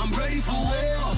I'm ready for war.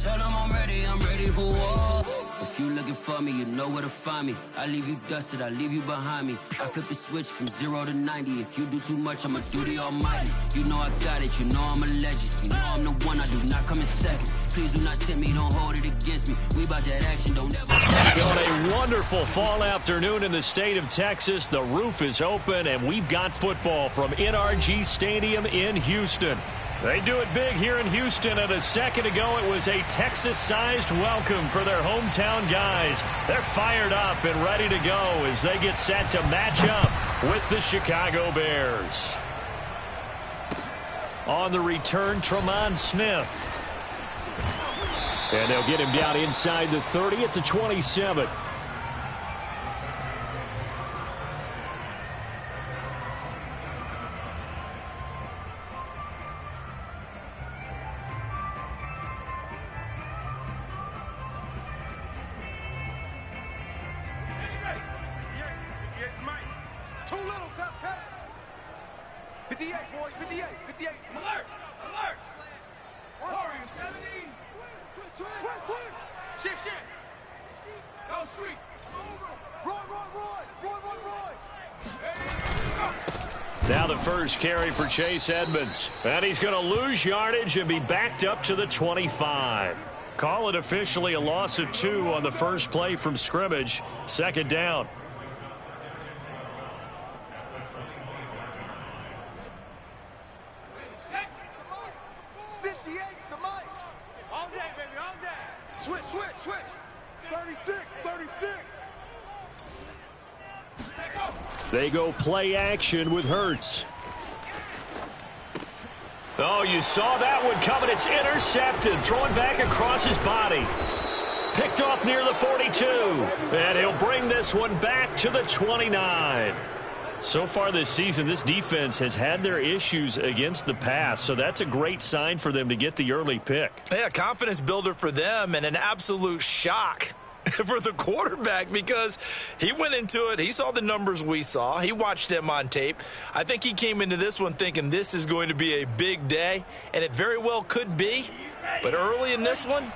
Tell them I'm ready for war. If you looking for me, you know where to find me. I leave you dusted, I leave you behind me. I flip the switch from 0 to 90. If you do too much, I'ma do the almighty. You know I got it, you know I'm a legend. You know I'm the one, I do not come in second. Please do not tempt me, don't hold it against me. We about that action, don't ever... On a wonderful fall afternoon in the state of Texas, the roof is open, and we've got football from NRG Stadium in Houston. They do it big here in Houston, and a second ago it was a Texas-sized welcome for their hometown guys. They're fired up and ready to go as they get set to match up with the Chicago Bears. On the return, Tremont Smith. And they'll get him down inside the 30 at the 27. Now the first carry for Chase Edmonds. And he's going to lose yardage and be backed up to the 25. Call it officially a loss of 2 on the first play from scrimmage. Second down. They go play action with Hurts. Oh, you saw that one coming. It's intercepted. Thrown back across his body. Picked off near the 42. And he'll bring this one back to the 29. So far this season, this defense has had their issues against the pass, so that's a great sign for them to get the early pick. Yeah, confidence builder for them and an absolute shock for the quarterback because he went into it. He saw the numbers we saw. He watched them on tape. I think he came into this one thinking this is going to be a big day, and it very well could be. But early in this one,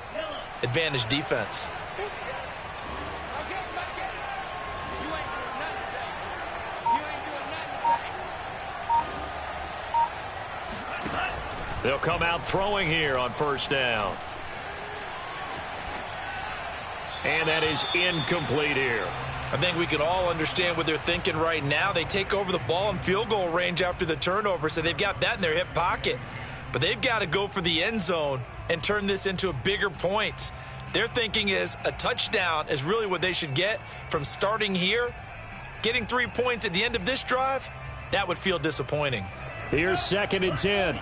advantage defense. They'll come out throwing here on first down. And that is incomplete here. I think we can all understand what they're thinking right now. They take over the ball in field goal range after the turnover, so they've got that in their hip pocket. But they've got to go for the end zone and turn this into a bigger points. Their thinking is a touchdown is really what they should get from starting here. Getting 3 points at the end of this drive, that would feel disappointing. Here's 2nd and 10.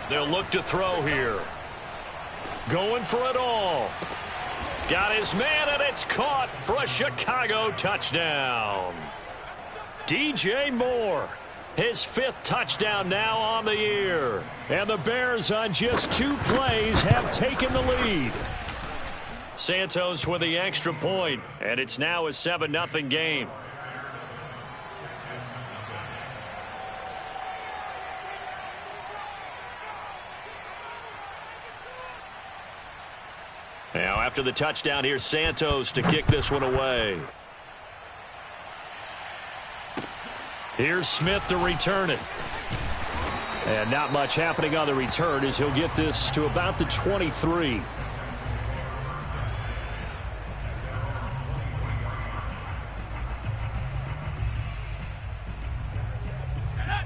They'll look to throw here. Going for it all. Got his man, and it's caught for a Chicago touchdown. DJ Moore, his 5th touchdown now on the year. And the Bears on just 2 plays have taken the lead. Santos with the extra point, and it's now a 7-0 game. Now, after the touchdown, here's Santos to kick this one away. Here's Smith to return it. And not much happening on the return as he'll get this to about the 23.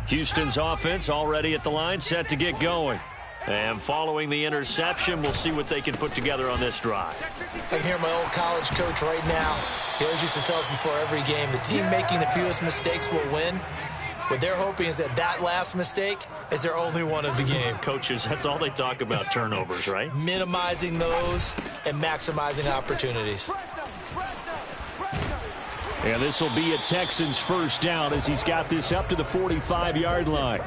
Houston's offense already at the line, set to get going. And following the interception, we'll see what they can put together on this drive. I can hear my old college coach right now. He always used to tell us before every game, the team making the fewest mistakes will win. What they're hoping is that last mistake is their only one of the game. Coaches, that's all they talk about, turnovers, right? Minimizing those and maximizing opportunities. And this will be a Texans first down as he's got this up to the 45-yard line.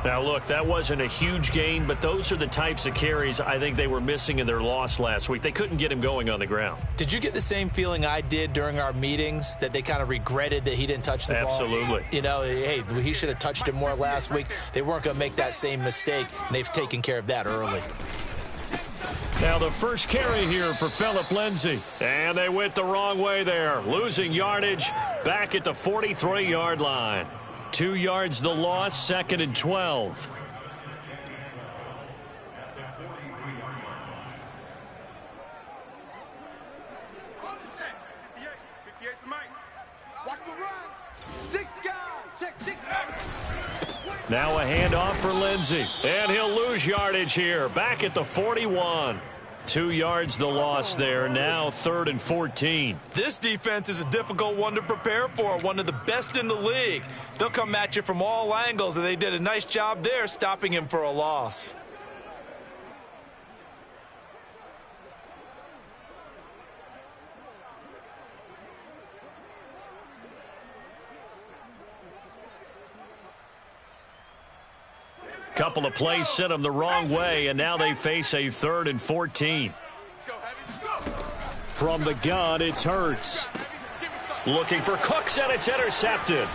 Now, look, that wasn't a huge gain, but those are the types of carries I think they were missing in their loss last week. They couldn't get him going on the ground. Did you get the same feeling I did during our meetings, that they kind of regretted that he didn't touch the ball? Absolutely. You know, hey, he should have touched it more last week. They weren't going to make that same mistake, and they've taken care of that early. Now the first carry here for Phillip Lindsay. And they went the wrong way there. Losing yardage back at the 43-yard line. 2 yards the loss, 2nd and 12. Now a handoff for Lindsay. And he'll lose yardage here. Back at the 41. 2 yards the loss there. Now 3rd and 14. This defense is a difficult one to prepare for. One of the best in the league. They'll come at you from all angles, and they did a nice job there stopping him for a loss. Couple of plays sent them the wrong way, and now they face a 3rd and 14. From the gun, it's Hurts. Looking for Cooks, and it's intercepted.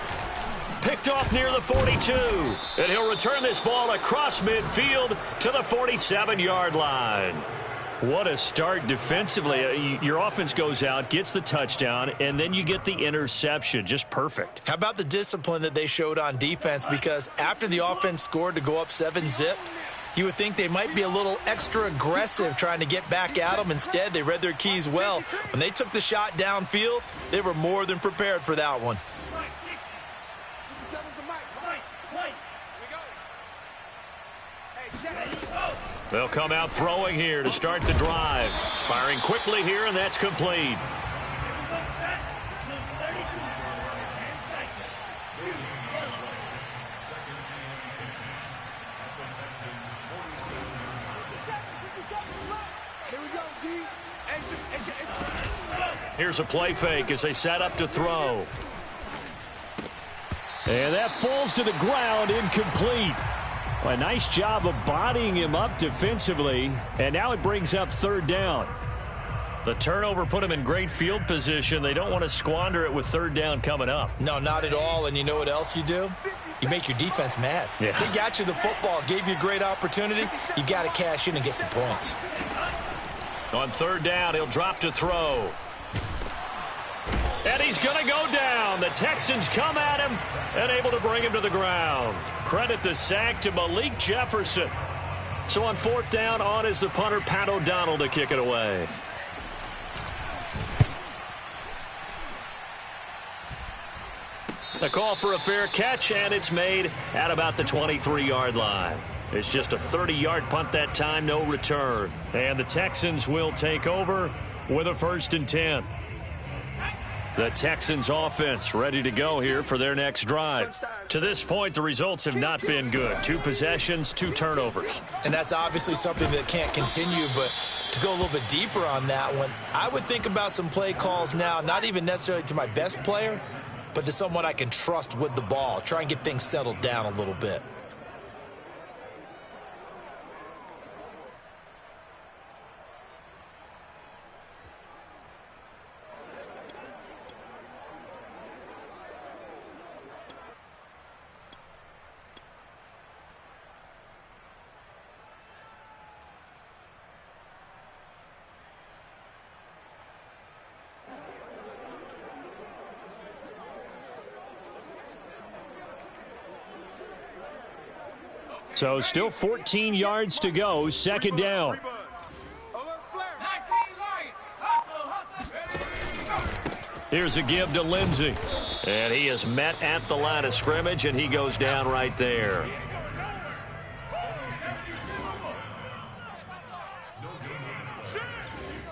Picked off near the 42. And he'll return this ball across midfield to the 47-yard line. What a start defensively. Your offense goes out, gets the touchdown, and then you get the interception. Just perfect. How about the discipline that they showed on defense? Because after the offense scored to go up 7-zip, you would think they might be a little extra aggressive trying to get back at them. Instead, they read their keys well. When they took the shot downfield, they were more than prepared for that one. They'll come out throwing here to start the drive. Firing quickly here, and that's complete. Here's a play fake as they set up to throw. And that falls to the ground, incomplete. A nice job of bodying him up defensively, and now it brings up 3rd down. The turnover put him in great field position. They don't want to squander it with 3rd down coming up. No, not at all, and you know what else you do? You make your defense mad. Yeah. They got you the football, gave you a great opportunity. You got to cash in and get some points. On 3rd down, he'll drop to throw. And he's going to go down. The Texans come at him and able to bring him to the ground. Credit the sack to Malik Jefferson. So on 4th down, on is the punter, Pat O'Donnell, to kick it away. A call for a fair catch, and it's made at about the 23-yard line. It's just a 30-yard punt that time, no return. And the Texans will take over with a 1st and 10. The Texans offense ready to go here for their next drive. To this point, the results have not been good. 2 possessions, 2 turnovers. And that's obviously something that can't continue, but to go a little bit deeper on that one, I would think about some play calls now, not even necessarily to my best player, but to someone I can trust with the ball. Try and get things settled down a little bit. So still 14 yards to go, 2nd down. Here's a give to Lindsay. And he is met at the line of scrimmage, and he goes down right there.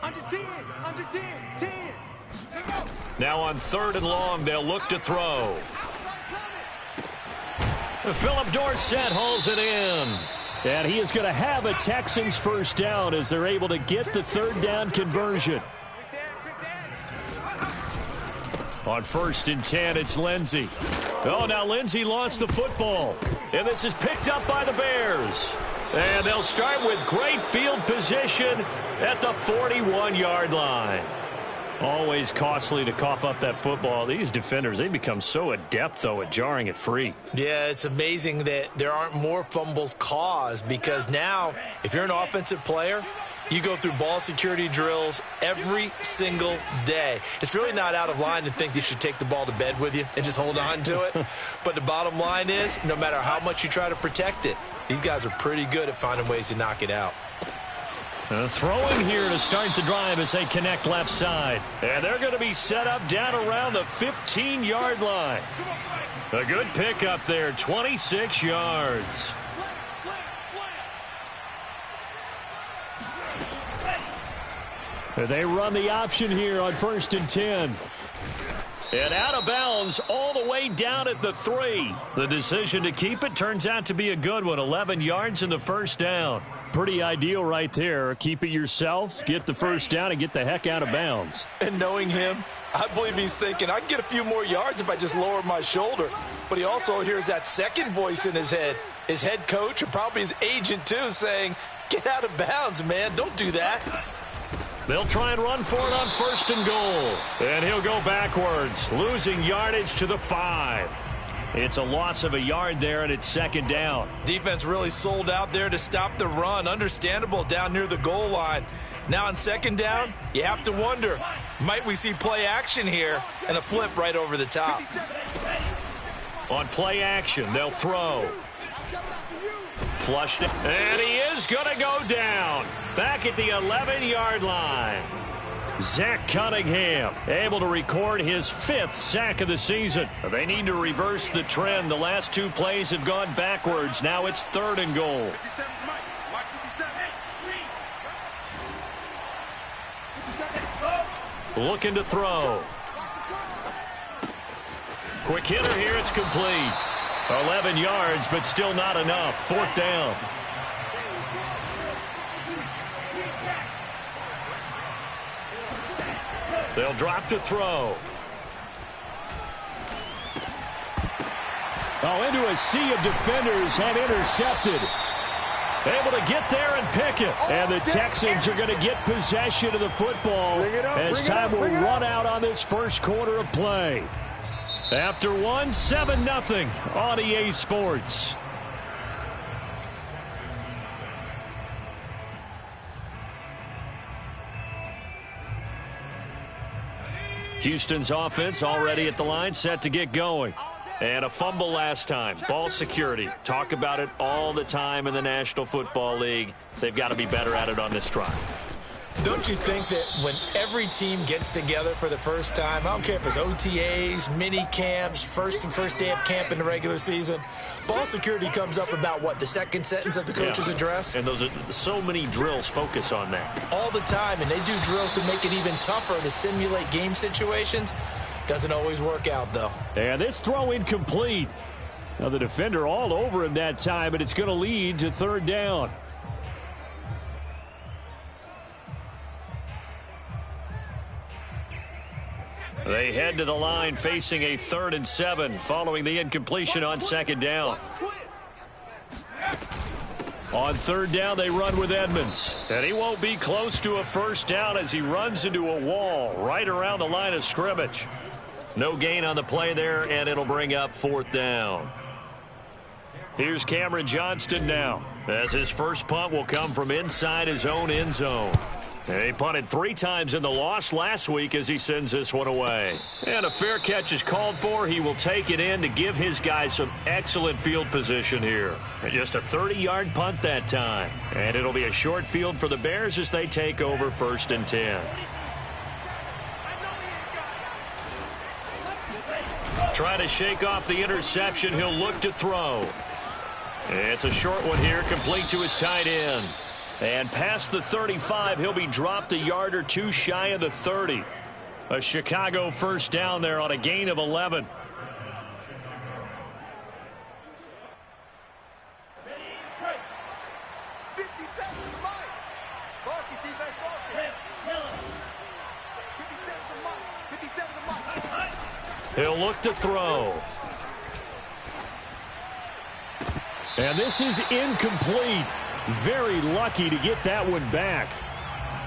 Under 10. Now on 3rd and long, they'll look to throw. Philip Dorsett hauls it in. And he is going to have a Texans 1st down as they're able to get the 3rd down conversion. On 1st and 10, it's Lindsay. Oh, now Lindsay lost the football. And this is picked up by the Bears. And they'll start with great field position at the 41-yard line. Always costly to cough up that football. These defenders, they become so adept, though, at jarring it free. Yeah, it's amazing that there aren't more fumbles caused, because now, if you're an offensive player, you go through ball security drills every single day. It's really not out of line to think you should take the ball to bed with you and just hold on to it. But the bottom line is, no matter how much you try to protect it, these guys are pretty good at finding ways to knock it out. Throwing here to start the drive as they connect left side. And they're going to be set up down around the 15-yard line. A good pickup there, 26 yards. They run the option here on 1st and 10. And out of bounds all the way down at the 3. The decision to keep it turns out to be a good one. 11 yards in the first down. Pretty ideal right there. Keep it yourself, get the first down, and get the heck out of bounds. And knowing him, I believe he's thinking, I can get a few more yards if I just lower my shoulder. But he also hears that second voice in his head, his head coach and probably his agent too, saying, get out of bounds, man. Don't do that. They'll try and run for it on 1st and goal. And he'll go backwards, losing yardage to the 5. It's a loss of a yard there, and it's 2nd down. Defense really sold out there to stop the run. Understandable down near the goal line. Now on 2nd down, you have to wonder, might we see play action here and a flip right over the top? On play action, they'll throw. Flushed it, and he is going to go down. Back at the 11-yard line. Zach Cunningham able to record his 5th sack of the season. They need to reverse the trend. The last 2 plays have gone backwards. Now it's 3rd and goal. Looking to throw. Quick hitter here. It's complete. 11 yards, but still not enough. 4th down. They'll drop to throw. Oh, into a sea of defenders and intercepted. Able to get there and pick it. And the Texans are going to get possession of the football as time will run out on this first quarter of play. After 7-0 on EA Sports. Houston's offense already at the line, set to get going. And a fumble last time. Ball security. Talk about it all the time in the National Football League. They've got to be better at it on this drive. Don't you think that when every team gets together for the first time, I don't care if it's OTAs, mini camps, first day of camp in the regular season, ball security comes up about, what, the second sentence of the coach's address? And those are so many drills focus on that. All the time, and they do drills to make it even tougher to simulate game situations. Doesn't always work out, though. And this throw incomplete. Now the defender all over him that time, but it's going to lead to 3rd down. They head to the line facing a 3rd and 7 following the incompletion on 2nd down. On 3rd down, they run with Edmonds. And he won't be close to a first down as he runs into a wall right around the line of scrimmage. No gain on the play there, and it'll bring up 4th down. Here's Cameron Johnston now, as his first punt will come from inside his own end zone. He punted 3 times in the loss last week as he sends this one away. And a fair catch is called for. He will take it in to give his guys some excellent field position here. And just a 30-yard punt that time. And it'll be a short field for the Bears as they take over 1st and 10. Trying to shake off the interception. He'll look to throw. It's a short one here, complete to his tight end. And past the 35, he'll be dropped a yard or 2 shy of the 30. A Chicago first down there on a gain of 11. He'll look to throw. And this is incomplete. Very lucky to get that one back.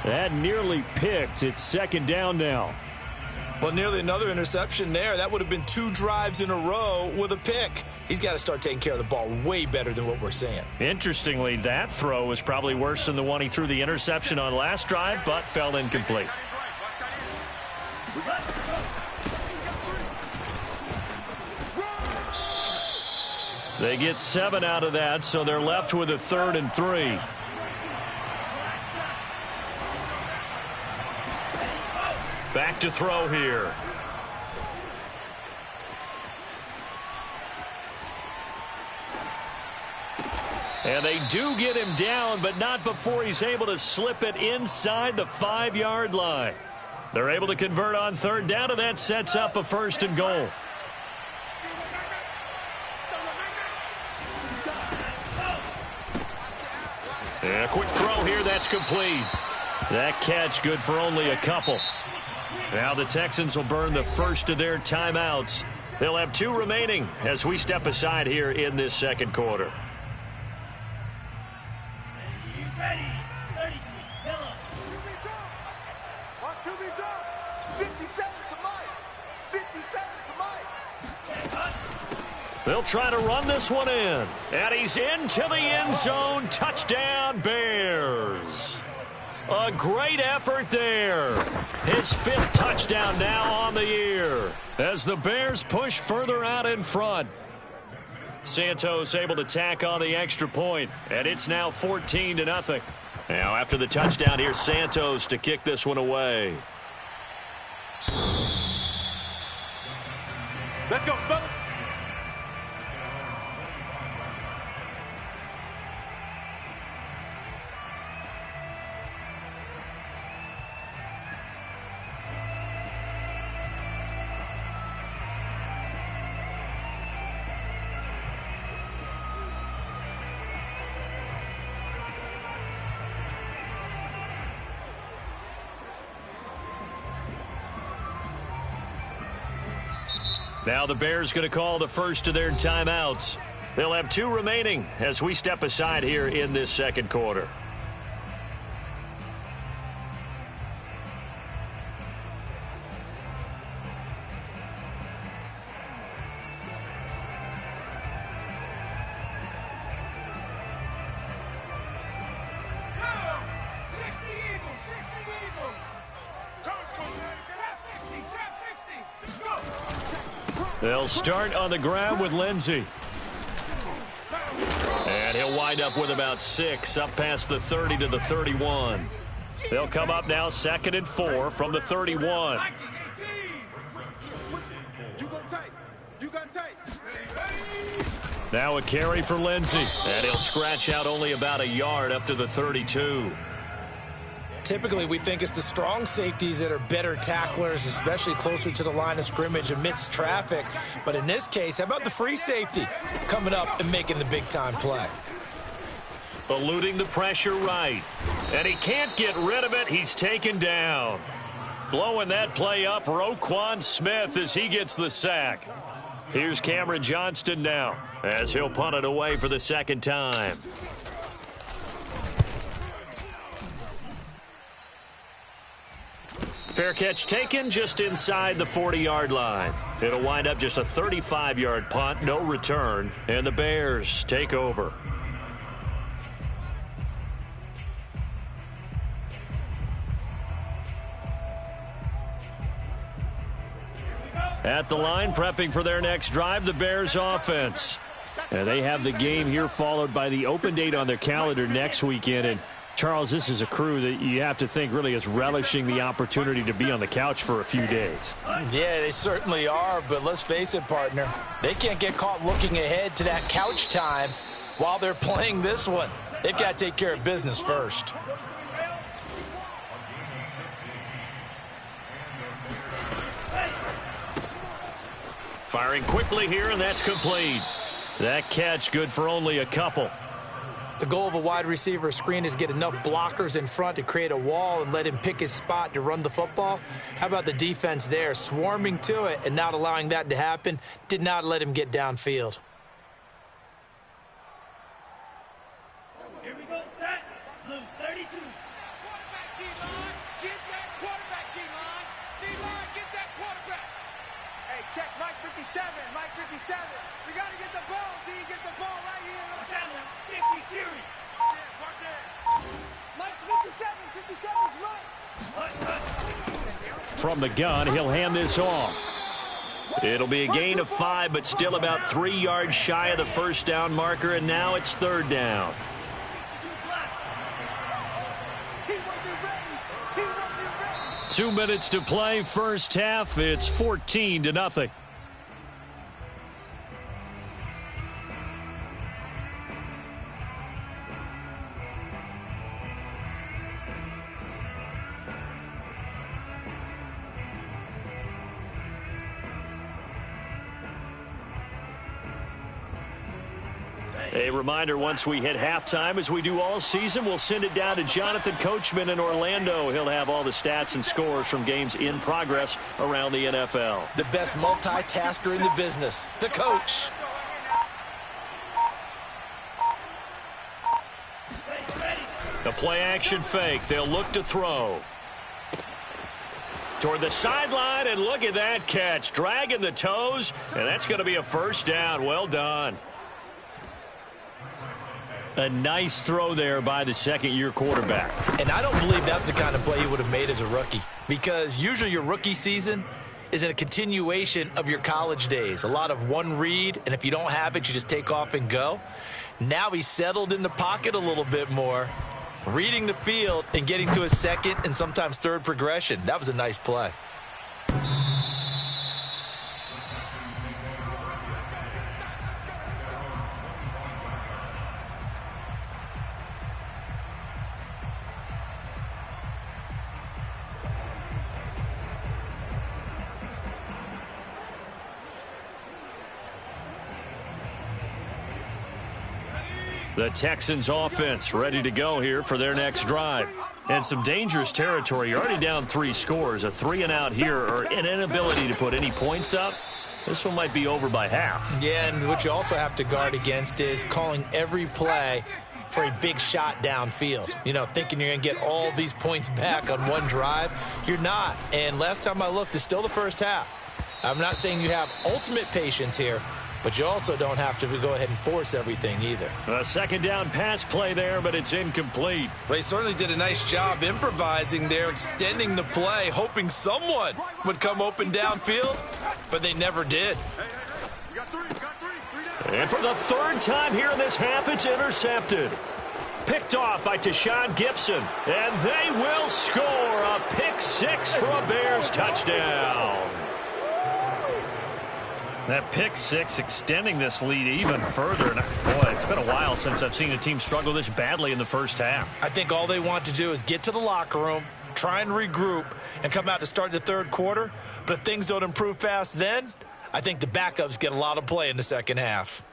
That nearly picked. It's second down now. Well, nearly another interception there. That would have been 2 drives in a row with a pick. He's got to start taking care of the ball way better than what we're seeing. Interestingly, that throw was probably worse than the one he threw the interception on last drive, but fell incomplete. They get 7 out of that, so they're left with a 3rd and 3. Back to throw here. And they do get him down, but not before he's able to slip it inside the 5-yard line. They're able to convert on 3rd down, and that sets up a 1st and goal. And a quick throw here, that's complete. That catch good for only a couple. Now the Texans will burn the first of their timeouts. They'll have 2 remaining as we step aside here in this second quarter. Ready. 30. Yellow. 57 to Mike. 57 to Mike. They'll try to run this one in. And he's into the end zone. Touchdown, Bears. A great effort there. His 5th touchdown now on the year as the Bears push further out in front. Santos able to tack on the extra point, and it's now 14-0. Now after the touchdown, here's Santos to kick this one away. Let's go, fellas. Now the Bears going to call the first of their timeouts. They'll have 2 remaining as we step aside here in this second quarter. They'll start on the ground with Lindsey. And he'll wind up with about 6 up past the 30 to the 31. They'll come up now 2nd and 4 from the 31. Now a carry for Lindsey. And he'll scratch out only about a yard up to the 32. Typically, we think it's the strong safeties that are better tacklers, especially closer to the line of scrimmage amidst traffic. But in this case, how about the free safety coming up and making the big-time play? Eluding the pressure right. And he can't get rid of it. He's taken down. Blowing that play up, Roquan Smith as he gets the sack. Here's Cameron Johnston now as he'll punt it away for the 2nd time. Fair catch taken just inside the 40-yard line. It'll wind up just a 35-yard punt, no return, and the Bears take over. At the line, prepping for their next drive, the Bears offense. And they have the game here followed by the open date on their calendar next weekend. And Charles, this is a crew that you have to think really is relishing the opportunity to be on the couch for a few days. Yeah, they certainly are, but let's face it, partner. They can't get caught looking ahead to that couch time while they're playing this one. They've got to take care of business first. Firing quickly here, and that's complete. That catch good for only a couple. The goal of a wide receiver screen is get enough blockers in front to create a wall and let him pick his spot to run the football. How about the defense there, swarming to it and not allowing that to happen? Did not let him get downfield. check. Mike 57. Mike 57. We got to get the ball. D, get the ball right here. Watch out now. 50 Fury. Watch it. Mike's 57. 57's Mike. From the gun, he'll hand this off. It'll be a gain of 5, but still about 3 yards shy of the first down marker, and now it's third down. 2 minutes to play, first half. It's 14-0. A reminder, once we hit halftime, as we do all season, we'll send it down to Jonathan Coachman in Orlando. He'll have all the stats and scores from games in progress around the NFL. The best multitasker in the business, the coach. The play-action fake. They'll look to throw. Toward the sideline, and look at that catch. Dragging the toes, and that's going to be a first down. Well done. A nice throw there by the second-year quarterback. And I don't believe that's the kind of play he would have made as a rookie, because usually your rookie season is a continuation of your college days. A lot of one read, and if you don't have it, you just take off and go. Now he's settled in the pocket a little bit more, reading the field and getting to his second and sometimes third progression. That was a nice play. The Texans offense ready to go here for their next drive. And some dangerous territory. You're already down 3 scores. A 3-and-out here, or an inability to put any points up. This one might be over by half. Yeah, and what you also have to guard against is calling every play for a big shot downfield. You know, thinking you're going to get all these points back on one drive. You're not. And last time I looked, it's still the first half. I'm not saying you have ultimate patience here, but you also don't have to go ahead and force everything either. A second down pass play there, but it's incomplete. Well, he certainly did a nice job improvising there, extending the play, hoping someone would come open downfield, but they never did. And for the third time here in this half, it's intercepted. Picked off by Tashawn Gibson, and they will score a pick-6 for a Bears touchdown. That pick-6 extending this lead even further. And boy, it's been a while since I've seen a team struggle this badly in the first half. I think all they want to do is get to the locker room, try and regroup, and come out to start the third quarter. But if things don't improve fast then, I think the backups get a lot of play in the second half.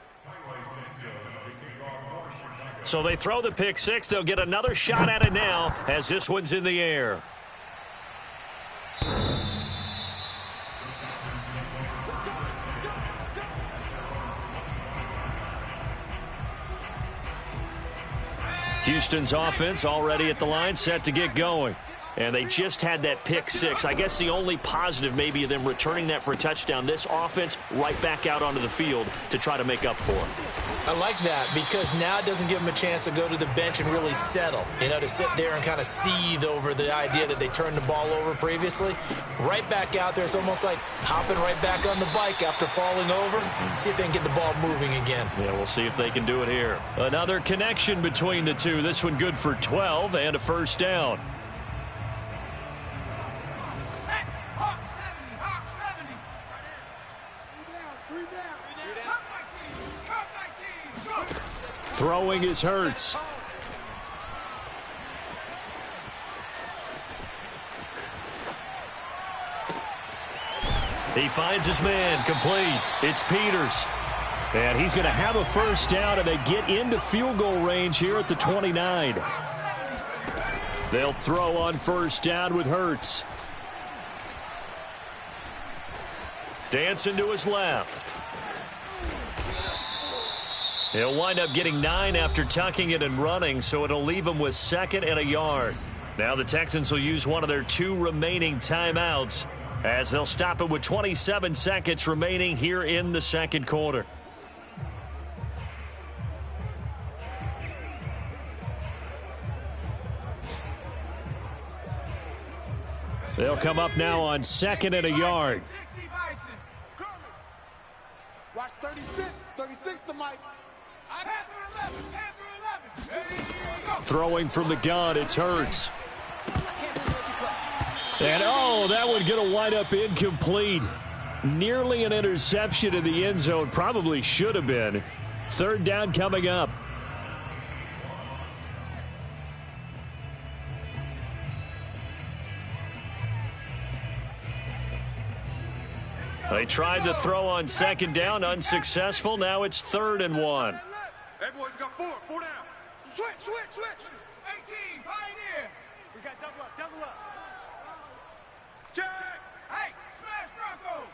So they throw the pick-6. They'll get another shot at it now as this one's in the air. Houston's offense already at the line, set to get going. And they just had that pick-6. I guess the only positive maybe of them returning that for a touchdown. This offense right back out onto the field to try to make up for it. I like that because now it doesn't give them a chance to go to the bench and really settle. You know, to sit there and kind of seethe over the idea that they turned the ball over previously. Right back out there. It's almost like hopping right back on the bike after falling over. See if they can get the ball moving again. Yeah, we'll see if they can do it here. Another connection between the two. This one good for 12 and a first down. Throwing is Hurts. He finds his man, complete. It's Peters. And he's going to have a first down, and they get into field goal range here at the 29. They'll throw on first down with Hurts. Dancing to his left. He'll wind up getting 9 after tucking it and running, so it'll leave him with 2nd and a yard. Now the Texans will use one of their 2 remaining timeouts. as they'll stop it with 27 seconds remaining here in the second quarter. They'll come up now on 2nd and a yard. Watch 36. 36 to Mike. Throwing from the gun, it's Hurts. And, oh, that one going to wind up incomplete. Nearly an interception in the end zone. Probably should have been. 3rd down coming up. They tried to throw on 2nd down, unsuccessful. Now it's 3rd and 1. Hey, boys, we got 4 down. Switch. 18, Pioneer. We got double up. Check. Hey, smash Bronco.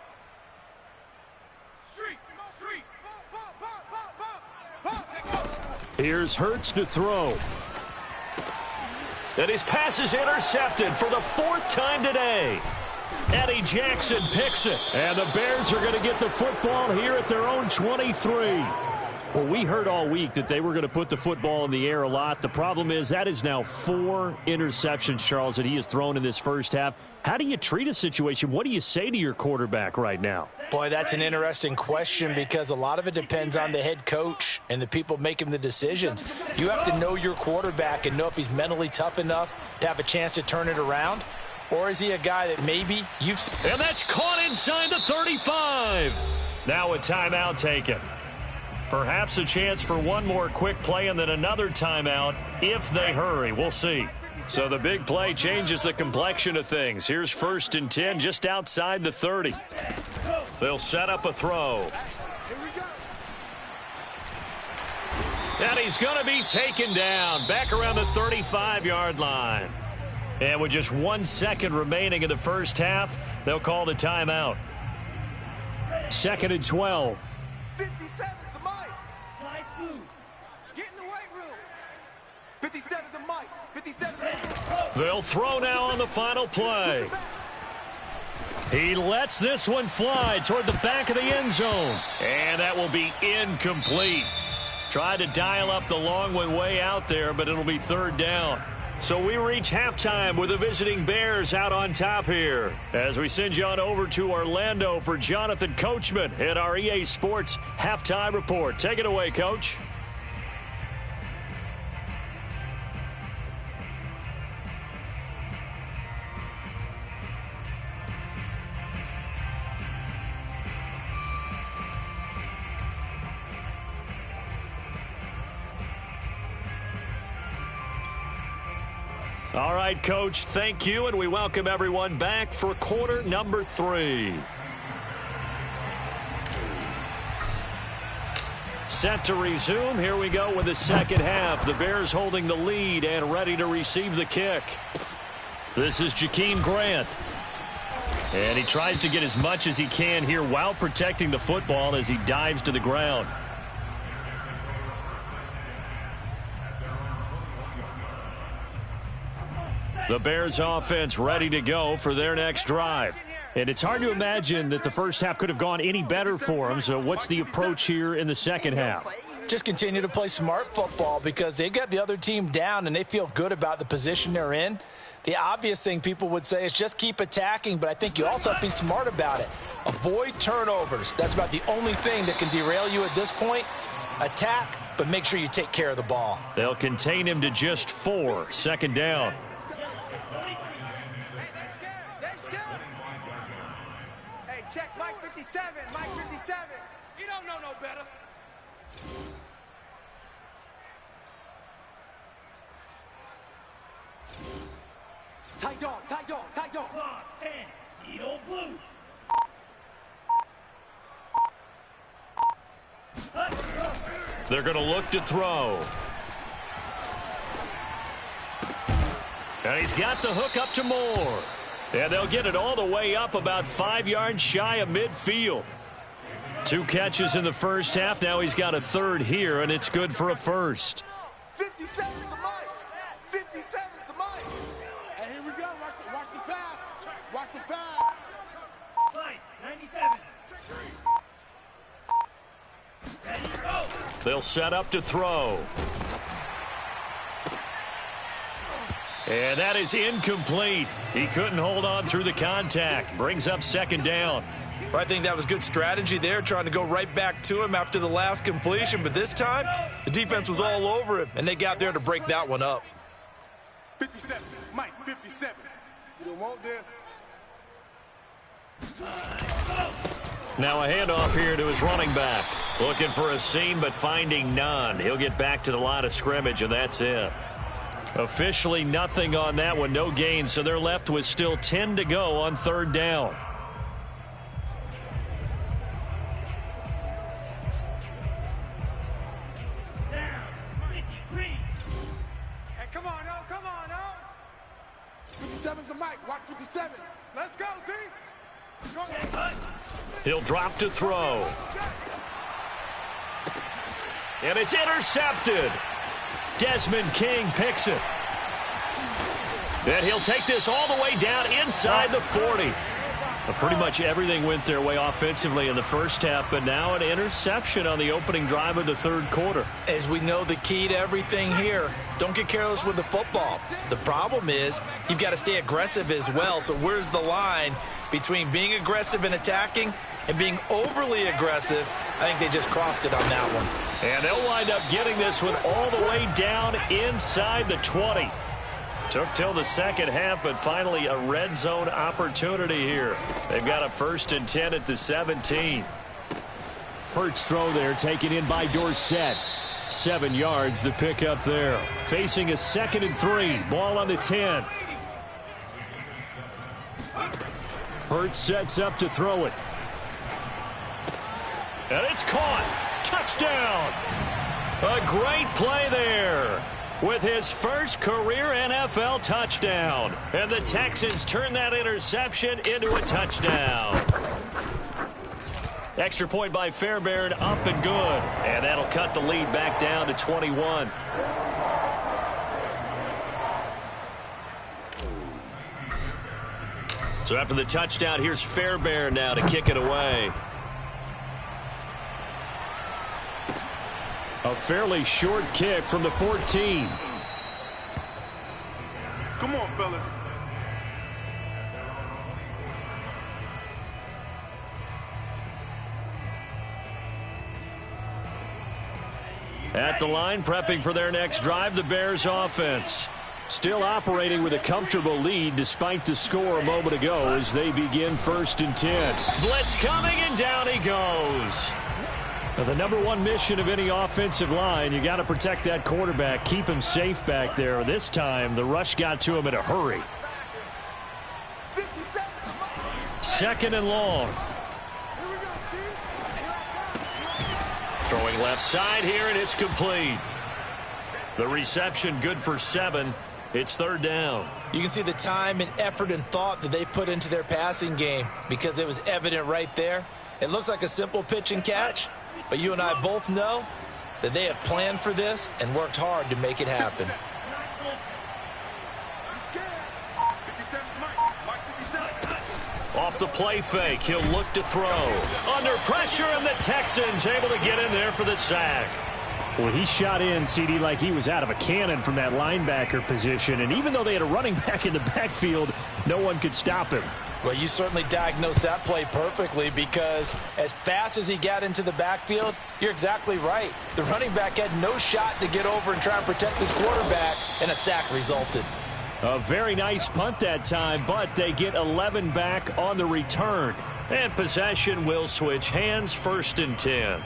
Street. Bump. Here's Hurts to throw. And his pass is intercepted for the 4th time today. Eddie Jackson picks it. And the Bears are going to get the football here at their own 23. Well, we heard all week that they were going to put the football in the air a lot. The problem is that is now 4 interceptions, Charles, that he has thrown in this first half. How do you treat a situation? What do you say to your quarterback right now? Boy, that's an interesting question because a lot of it depends on the head coach and the people making the decisions. You have to know your quarterback and know if he's mentally tough enough to have a chance to turn it around. Or is he a guy that maybe you've seen? And that's caught inside the 35. Now a timeout taken. Perhaps a chance for one more quick play and then another timeout if they hurry. We'll see. So the big play changes the complexion of things. Here's 1st and 10 just outside the 30. They'll set up a throw. And he's going to be taken down back around the 35-yard line. And with just 1 second remaining in the first half, they'll call the timeout. 2nd and 12. 57 to Mike. Slice move. Get in the weight room. 57 to Mike. 57. They'll throw now on the final play. He lets this one fly toward the back of the end zone. And that will be incomplete. Tried to dial up the long one way out there, but it'll be 3rd down. So we reach halftime with the visiting Bears out on top here. As we send you on over to Orlando for Jonathan Coachman at our EA Sports Halftime Report. Take it away, Coach. All right, Coach, thank you, and we welcome everyone back for quarter number 3. Set to resume. Here we go with the second half. The Bears holding the lead and ready to receive the kick. This is Jakeem Grant. And he tries to get as much as he can here while protecting the football as he dives to the ground. The Bears offense ready to go for their next drive. And it's hard to imagine that the first half could have gone any better for them. So what's the approach here in the second half? Just continue to play smart football because they got the other team down and they feel good about the position they're in. The obvious thing people would say is just keep attacking, but I think you also have to be smart about it. Avoid turnovers. That's about the only thing that can derail you at this point. Attack, but make sure you take care of the ball. They'll contain him to just 4. 2nd down. Check Mike 57. Mike 57. You don't know no better. Tight dog, tight dog, tight dog. Class 10. Eagle blue. They're going to look to throw. And he's got the hook up to Moore. And they'll get it all the way up about 5 yards shy of midfield. 2 catches in the first half. Now he's got a 3rd here, and it's good for a 1st. 57 to Mike. 57 to Mike. And here we go. Watch the pass. Watch the pass. They'll set up to throw. And that is incomplete. He couldn't hold on through the contact. Brings up second down. Well, I think that was good strategy there, trying to go right back to him after the last completion. But this time, the defense was all over him, and they got there to break that one up. 57, Mike, 57. You don't want this. Now a handoff here to his running back. Looking for a seam, but finding none. He'll get back to the line of scrimmage, and that's it. Officially nothing on that one, no gain, so they're left with still 10 to go on third down. Hey, come on, oh, come on, oh. 57's the mic, watch 57. Let's go, D. Go. He'll drop to throw. And it's intercepted. Desmond King picks it. And he'll take this all the way down inside the 40. Pretty much everything went their way offensively in the first half, but now an interception on the opening drive of the third quarter. As we know, the key to everything here, don't get careless with the football. The problem is you've got to stay aggressive as well. So where's the line between being aggressive and attacking and being overly aggressive? I think they just crossed it on that one. And they'll wind up getting this one all the way down inside the 20. Took till the second half, but finally a red zone opportunity here. They've got a 1st and 10 at the 17. Hurts throw there, taken in by Dorsett. 7 yards, the pickup there. Facing a 2nd and 3. Ball on the 10. Hurts sets up to throw it. And it's caught. Touchdown. A great play there with his first career NFL touchdown. And the Texans turn that interception into a touchdown. Extra point by Fairbairn, up and good. And that'll cut the lead back down to 21. So after the touchdown, here's Fairbairn now to kick it away. A fairly short kick from the 14. Come on, fellas. At the line, prepping for their next drive, the Bears offense. Still operating with a comfortable lead despite the score a moment ago as they begin 1st and 10. Blitz coming, and down he goes. Now, the number one mission of any offensive line, you got to protect that quarterback, keep him safe back there. This time, the rush got to him in a hurry. 2nd and long. Throwing left side here, and it's complete. The reception good for 7. It's 3rd down. You can see the time and effort and thought that they put into their passing game because it was evident right there. It looks like a simple pitch and catch, but you and I both know that they have planned for this and worked hard to make it happen. Off the play fake, he'll look to throw. Under pressure, and the Texans able to get in there for the sack. Well, he shot in, CD, like he was out of a cannon from that linebacker position. And even though they had a running back in the backfield, no one could stop him. Well, you certainly diagnosed that play perfectly because as fast as he got into the backfield, you're exactly right. The running back had no shot to get over and try and protect his quarterback, and a sack resulted. A very nice punt that time, but they get 11 back on the return. And possession will switch hands, 1st and 10.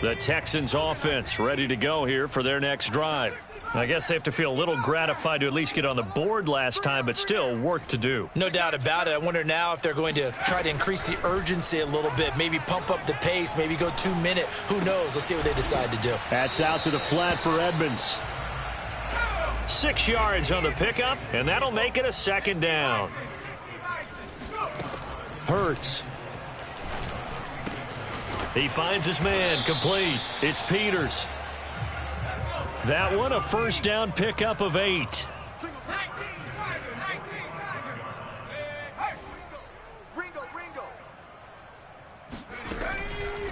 The Texans offense ready to go here for their next drive. I guess they have to feel a little gratified to at least get on the board last time, but still work to do. No doubt about it. I wonder now if they're going to try to increase the urgency a little bit, maybe pump up the pace, maybe go 2 minute. Who knows? Let's see what they decide to do. That's out to the flat for Edmonds. 6 yards on the pickup, and that'll make it a 2nd down. Hurts. He finds his man, complete. It's Peters. That one a 1st down pickup of 8.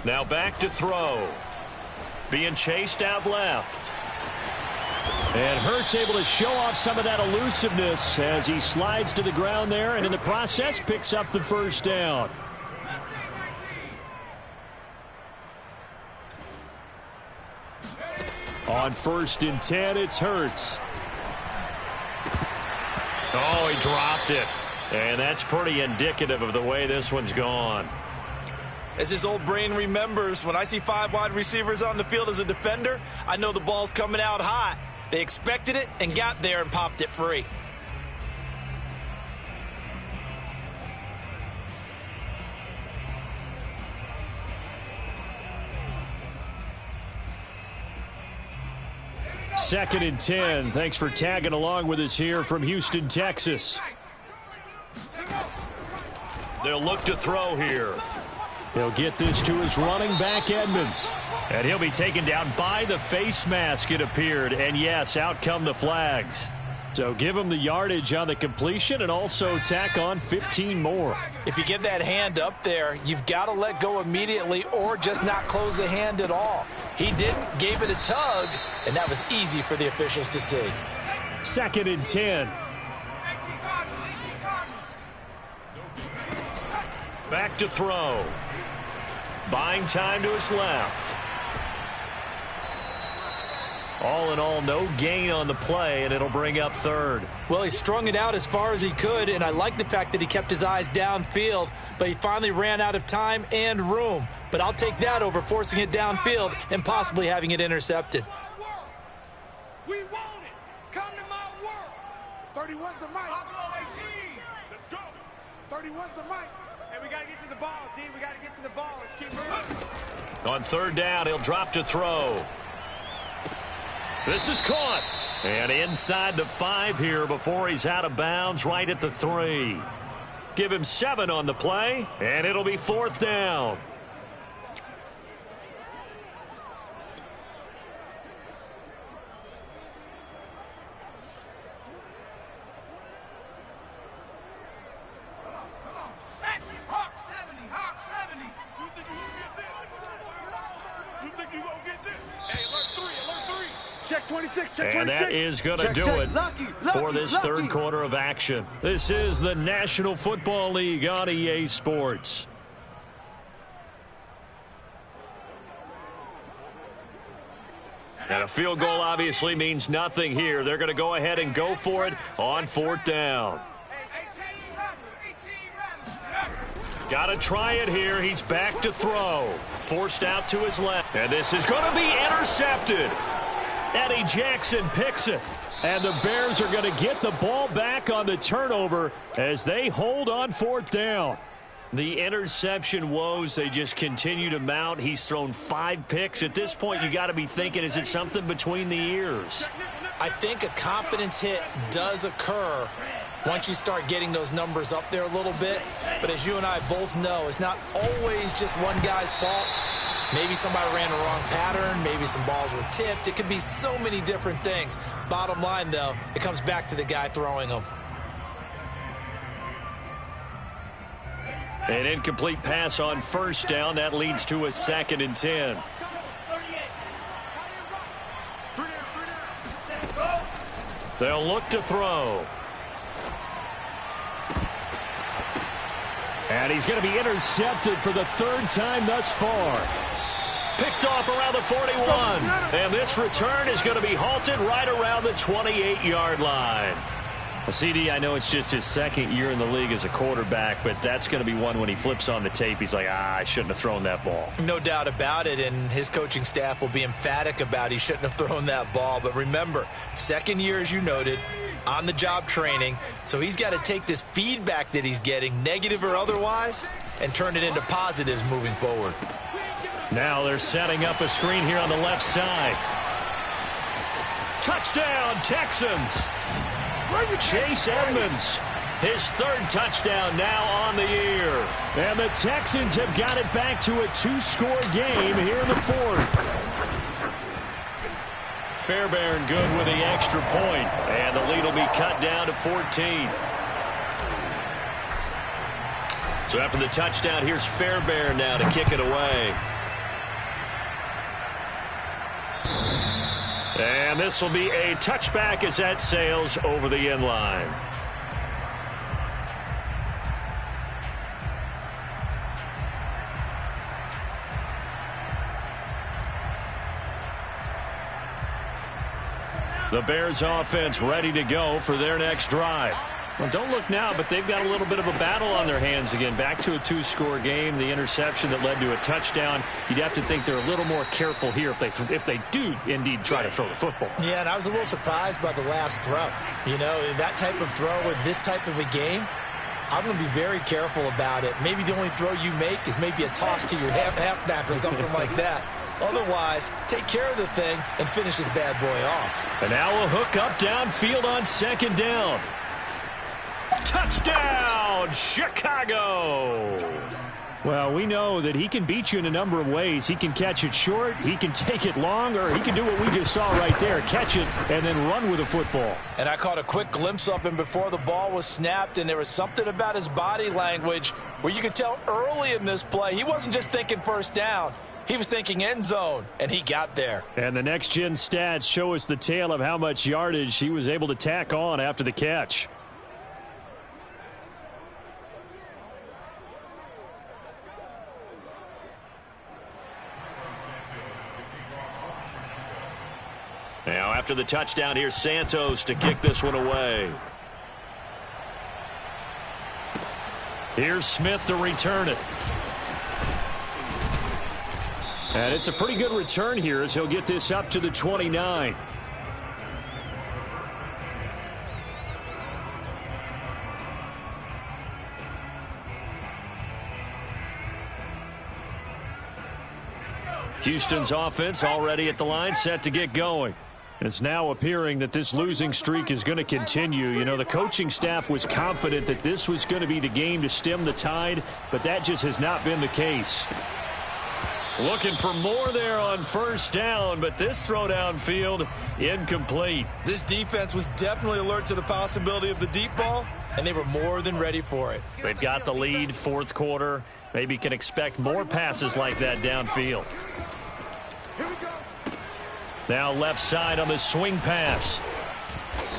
Now back to throw. Being chased out left. And Hurts able to show off some of that elusiveness as he slides to the ground there, and in the process picks up the first down. On 1st and 10, it's Hurts. Oh, he dropped it. And that's pretty indicative of the way this one's gone. As his old brain remembers, when I see 5 wide receivers on the field as a defender, I know the ball's coming out hot. They expected it and got there and popped it free. Second and 10. Thanks for tagging along with us here from Houston, Texas. They'll look to throw here. He'll get this to his running back, Edmonds. And he'll be taken down by the face mask, it appeared. And yes, out come the flags. So give him the yardage on the completion and also tack on 15 more. If you get that hand up there, you've got to let go immediately or just not close the hand at all. He didn't, gave it a tug, and that was easy for the officials to see. Second and 10. Back to throw. Buying time to his left. All in all, no gain on the play, and it'll bring up third. Well, he strung it out as far as he could, and I like the fact that he kept his eyes downfield, but he finally ran out of time and room. But I'll take that over forcing it downfield and possibly having it intercepted. We want it. Come to my world. 31's the mic. Let's go. 31's the mic. Hey, we got to get to the ball, team. We got to get to the ball. Let's keep moving. On 3rd down, he'll drop to throw. This is caught. And inside the 5 here before he's out of bounds right at the 3. Give him 7 on the play, and it'll be 4th down. Check 26, check 26. And that is going to do it for this third quarter of action. This is the National Football League on EA Sports. And a field goal obviously means nothing here. They're going to go ahead and go for it on 4th down. Got to try it here. He's back to throw. Forced out to his left. And this is going to be intercepted. Eddie Jackson picks it. And the Bears are going to get the ball back on the turnover as they hold on 4th down. The interception woes, they just continue to mount. He's thrown 5 picks. At this point, you got to be thinking, is it something between the ears? I think a confidence hit does occur once you start getting those numbers up there a little bit. But as you and I both know, it's not always just one guy's fault. Maybe somebody ran the wrong pattern. Maybe some balls were tipped. It could be so many different things. Bottom line, though, it comes back to the guy throwing them. An incomplete pass on 1st down. That leads to a 2nd and 10. They'll look to throw. And he's going to be intercepted for the 3rd time thus far. Picked off around the 41. And this return is going to be halted right around the 28-yard line. CD, I know it's just his 2nd year in the league as a quarterback, but that's going to be one when he flips on the tape, he's like, I shouldn't have thrown that ball. No doubt about it, and his coaching staff will be emphatic about he shouldn't have thrown that ball. But remember, 2nd year, as you noted, on-the-job training, so he's got to take this feedback that he's getting, negative or otherwise, and turn it into positives moving forward. Now they're setting up a screen here on the left side. Touchdown, Texans. Chase Edmonds, his 3rd touchdown now on the year. And the Texans have got it back to a 2-score game here in the 4th. Fairbairn good with the extra point, and the lead will be cut down to 14. So after the touchdown, here's Fairbairn now to kick it away. And this will be a touchback as that sails over the end line. The Bears offense ready to go for their next drive. Well, don't look now, but they've got a little bit of a battle on their hands again. Back to a two-score game. The interception that led to a touchdown. You'd have to think they're a little more careful here if they do indeed try to throw the football. Yeah, and I was a little surprised by the last throw. You know, that type of throw with this type of a game, I'm going to be very careful about it. Maybe the only throw you make is maybe a toss to your halfback or something like that. Otherwise, take care of the thing and finish this bad boy off. And now a hook up downfield on second down. Touchdown, Chicago! Well, we know that he can beat you in a number of ways. He can catch it short, he can take it long, or he can do what we just saw right there, catch it and then run with the football. And I caught a quick glimpse of him before the ball was snapped, and there was something about his body language where you could tell early in this play he wasn't just thinking first down. He was thinking end zone, and he got there. And the next-gen stats show us the tale of how much yardage he was able to tack on after the catch. Now, after the touchdown, here's Santos to kick this one away. Here's Smith to return it. And it's a pretty good return here as he'll get this up to the 29. Houston's offense already at the line, set to get going. It's now appearing that this losing streak is going to continue. You know, the coaching staff was confident that this was going to be the game to stem the tide, but that just has not been the case. Looking for more there on first down, but this throw downfield incomplete. This defense was definitely alert to the possibility of the deep ball, and they were more than ready for it. They've got the lead, fourth quarter. Maybe can expect more passes like that downfield. Now left side on the swing pass.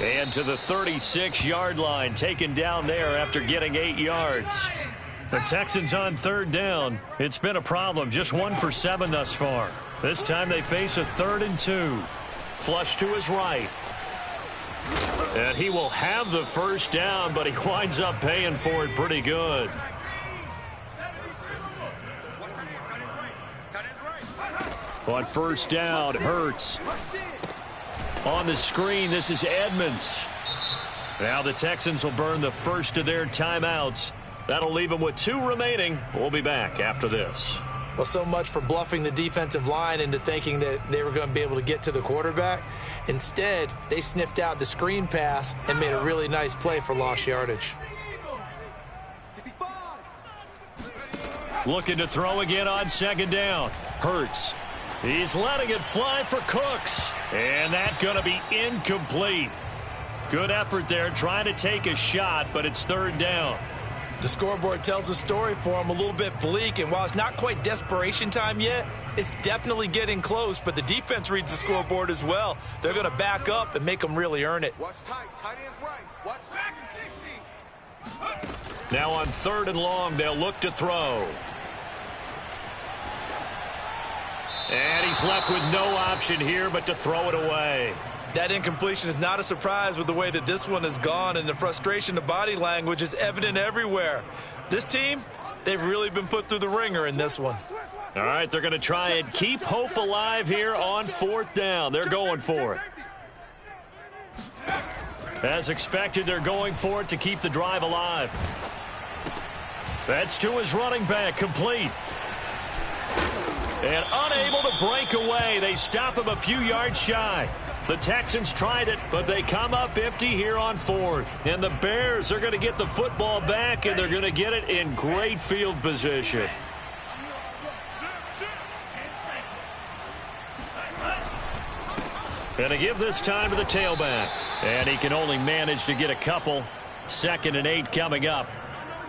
And to the 36-yard line, taken down there after getting 8 yards. The Texans on third down. It's been a problem. Just 1 for 7 thus far. This time they face a 3rd and 2. Flush to his right. And he will have the first down, but he winds up paying for it pretty good. On first down, Hurts. On the screen, this is Edmonds. Now the Texans will burn the first of their timeouts. That'll leave them with 2 remaining. We'll be back after this. Well, so much for bluffing the defensive line into thinking that they were going to be able to get to the quarterback. Instead, they sniffed out the screen pass and made a really nice play for lost yardage. Looking to throw again on second down. Hurts. He's letting it fly for Cooks. And that's going to be incomplete. Good effort there trying to take a shot, but it's third down. The scoreboard tells a story for him, a little bit bleak, and while it's not quite desperation time yet, it's definitely getting close, but the defense reads the scoreboard as well. They're going to back up and make them really earn it. Watch tight. Tight end's right. Watch back. 60. Now on 3rd and long, they'll look to throw. And he's left with no option here but to throw it away. That incompletion is not a surprise with the way that this one has gone, and the frustration of body language is evident everywhere. This team, they've really been put through the ringer in this one. All right, they're going to try and keep hope alive here on 4th down. They're going for it. As expected, they're going for it to keep the drive alive. That's to his running back, complete. And unable to break away. They stop him a few yards shy. The Texans tried it, but they come up empty here on 4th. And the Bears are going to get the football back, and they're going to get it in great field position. And to give this time to the tailback. And he can only manage to get a couple. 2nd and 8 coming up.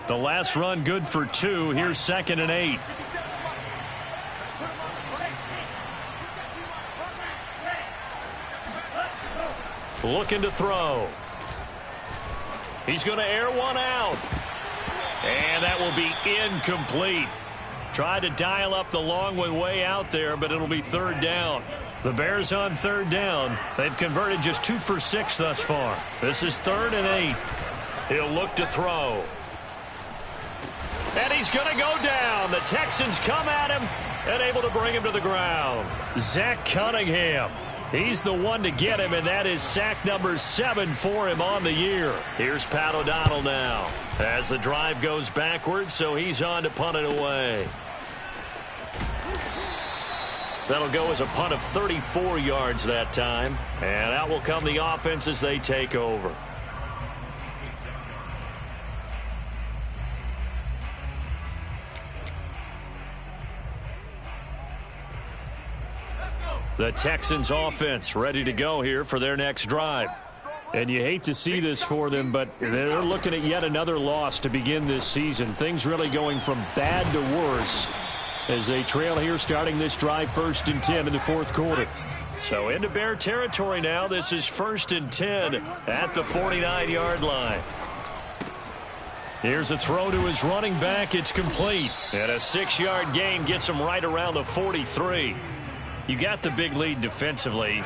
The last run good for 2. Here's 2nd and 8. looking to throw. He's going to air one out. And that will be incomplete. Tried to dial up the long one way out there, but it'll be third down. The Bears on third down. They've converted just 2 for 6 thus far. This is 3rd and 8. He'll look to throw. And he's going to go down. The Texans come at him and able to bring him to the ground. Zach Cunningham. He's the one to get him, and that is sack number 7 for him on the year. Here's Pat O'Donnell now as the drive goes backwards, so he's on to punt it away. That'll go as a punt of 34 yards that time, and out will come the offense as they take over. The Texans offense ready to go here for their next drive. And you hate to see this for them, but they're looking at yet another loss to begin this season. Things really going from bad to worse as they trail here starting this drive 1st and 10 in the 4th quarter. So into Bear territory now. This is 1st and 10 at the 49-yard line. Here's a throw to his running back. It's complete. And a 6-yard gain gets him right around the 43. You got the big lead defensively.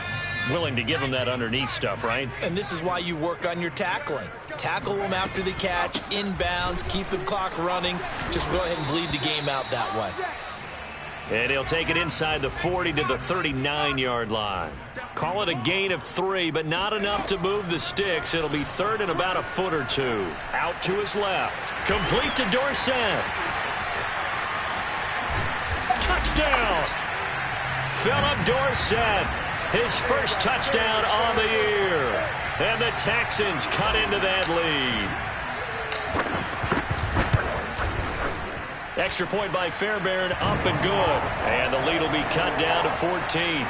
Willing to give him that underneath stuff, right? And this is why you work on your tackling. Tackle them after the catch, inbounds, keep the clock running. Just go ahead and bleed the game out that way. And he'll take it inside the 40 to the 39-yard line. Call it a gain of 3, but not enough to move the sticks. It'll be 3rd and about a foot or 2. Out to his left. Complete to Dorsett. Touchdown! Philip Dorsett. His first touchdown on the year. And the Texans cut into that lead. Extra point by Fairbairn, up and good. And the lead will be cut down to 14.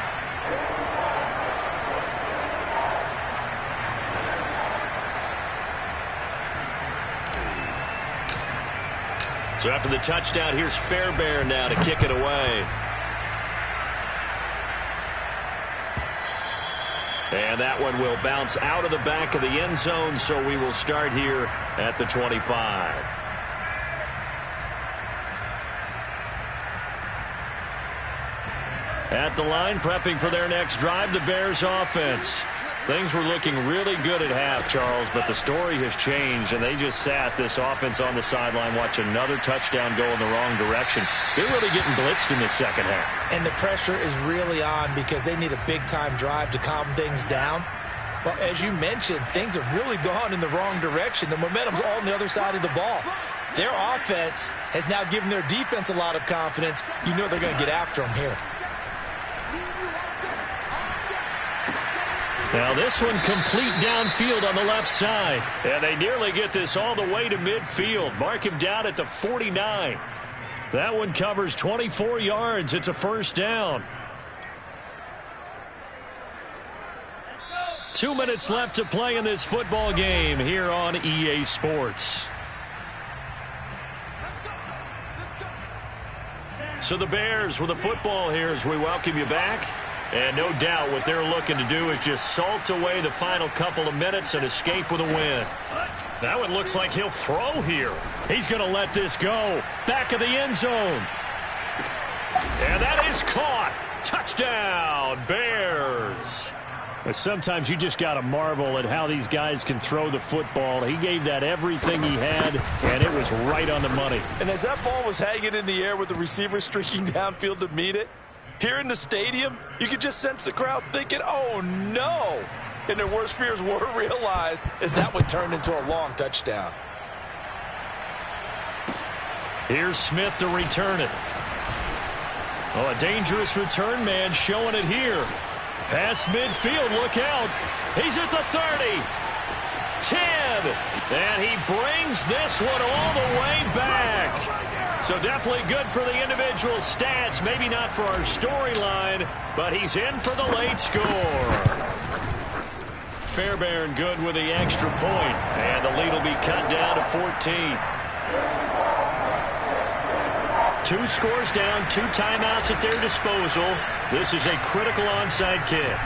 So after the touchdown, here's Fairbairn now to kick it away. And that one will bounce out of the back of the end zone, so we will start here at the 25. At the line, prepping for their next drive, the Bears offense. Things were looking really good at half, Charles, but the story has changed, and they just sat this offense on the sideline, watch another touchdown go in the wrong direction. They're really getting blitzed in the second half. And the pressure is really on because they need a big-time drive to calm things down. Well, as you mentioned, things have really gone in the wrong direction. The momentum's all on the other side of the ball. Their offense has now given their defense a lot of confidence. You know they're going to get after them here. Now this one complete downfield on the left side. And they nearly get this all the way to midfield. Mark him down at the 49. That one covers 24 yards. It's a first down. 2 minutes left to play in this football game here on EA Sports. So the Bears with the football here as we welcome you back. And no doubt what they're looking to do is just salt away the final couple of minutes and escape with a win. That one looks like he'll throw here. He's going to let this go. Back of the end zone. And that is caught. Touchdown, Bears. But sometimes you just got to marvel at how these guys can throw the football. He gave that everything he had, and it was right on the money. And as that ball was hanging in the air with the receiver streaking downfield to meet it, here in the stadium, you could just sense the crowd thinking, oh, no. And their worst fears were realized as that one turned into a long touchdown. Here's Smith to return it. Oh, a dangerous return man showing it here. Past midfield, look out. He's at the 30. 10. And he brings this one all the way back. So definitely good for the individual stats. Maybe not for our storyline, but he's in for the late score. Fairbairn good with the extra point. And the lead will be cut down to 14. 2 scores down, 2 timeouts at their disposal. This is a critical onside kick.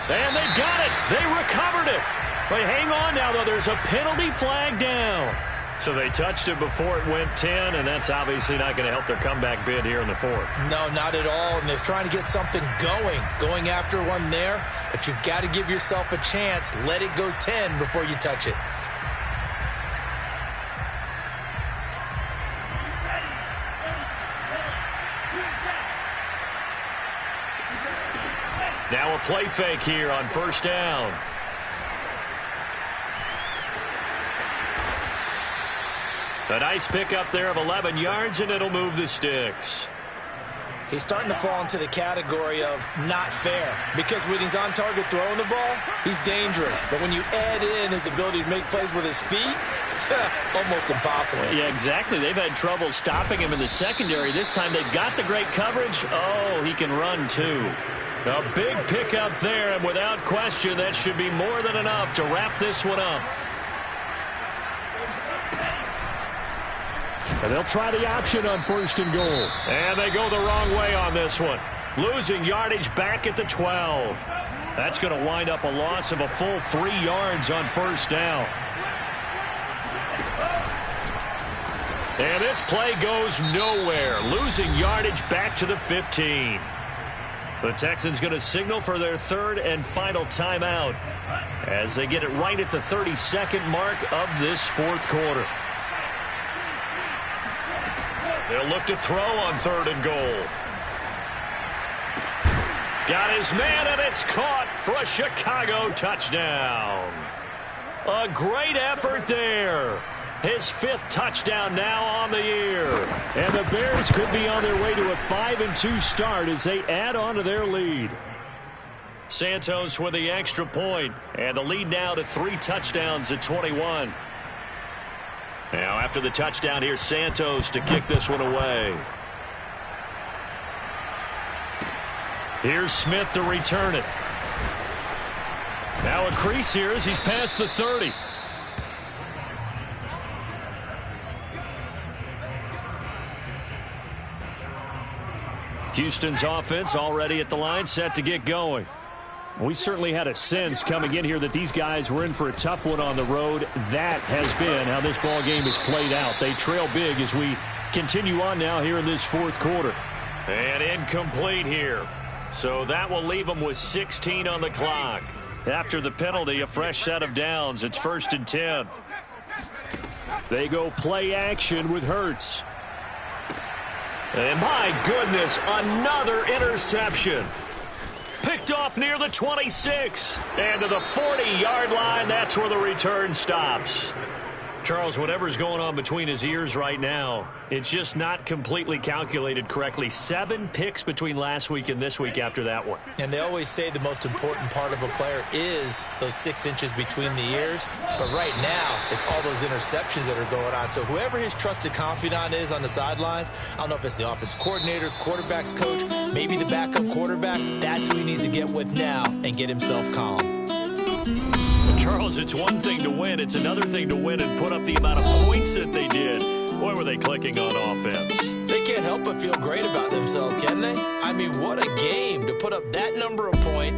And they've got it. They recovered it. But hang on now, though. There's a penalty flag down. So they touched it before it went 10, and that's obviously not going to help their comeback bid here in the fourth. No, not at all, and they're trying to get something going after one there, but you've got to give yourself a chance. Let it go 10 before you touch it. Now a play fake here on first down. A nice pickup there of 11 yards, and it'll move the sticks. He's starting to fall into the category of not fair, because when he's on target throwing the ball, he's dangerous. But when you add in his ability to make plays with his feet, almost impossible. Yeah, exactly. They've had trouble stopping him in the secondary. This time they've got the great coverage. Oh, he can run too. A big pickup there, and without question, that should be more than enough to wrap this one up. And they'll try the option on first and goal. And they go the wrong way on this one. Losing yardage back at the 12. That's going to wind up a loss of a full 3 yards on first down. And this play goes nowhere. Losing yardage back to the 15. The Texans going to signal for their third and final timeout as they get it right at the 32nd mark of this fourth quarter. They'll look to throw on third and goal. Got his man, and it's caught for a Chicago touchdown. A great effort there. His 5th touchdown now on the year. And the Bears could be on their way to a 5-2 start as they add on to their lead. Santos with the extra point, and the lead now to 3 touchdowns at 21. Now after the touchdown, here's Santos to kick this one away. Here's Smith to return it. Now a crease here as he's past the 30. Houston's offense already at the line, set to get going. We certainly had a sense coming in here that these guys were in for a tough one on the road. That has been how this ball game has played out. They trail big as we continue on now here in this fourth quarter. And incomplete here. So that will leave them with 16 on the clock. After the penalty, a fresh set of downs. It's 1st and 10. They go play action with Hurts. And my goodness, another interception. Picked off near the 26. And to the 40-yard line, that's where the return stops. Charles, whatever's going on between his ears right now, it's just not completely calculated correctly. 7 picks between last week and this week after that one. And they always say the most important part of a player is those 6 inches between the ears. But right now, it's all those interceptions that are going on. So whoever his trusted confidant is on the sidelines, I don't know if it's the offense coordinator, the quarterback's coach, maybe the backup quarterback, that's who he needs to get with now and get himself calm. Charles, it's one thing to win. It's another thing to win and put up the amount of points that they did. Boy, were they clicking on offense. They can't help but feel great about themselves, can they? I mean, what a game to put up that number of points.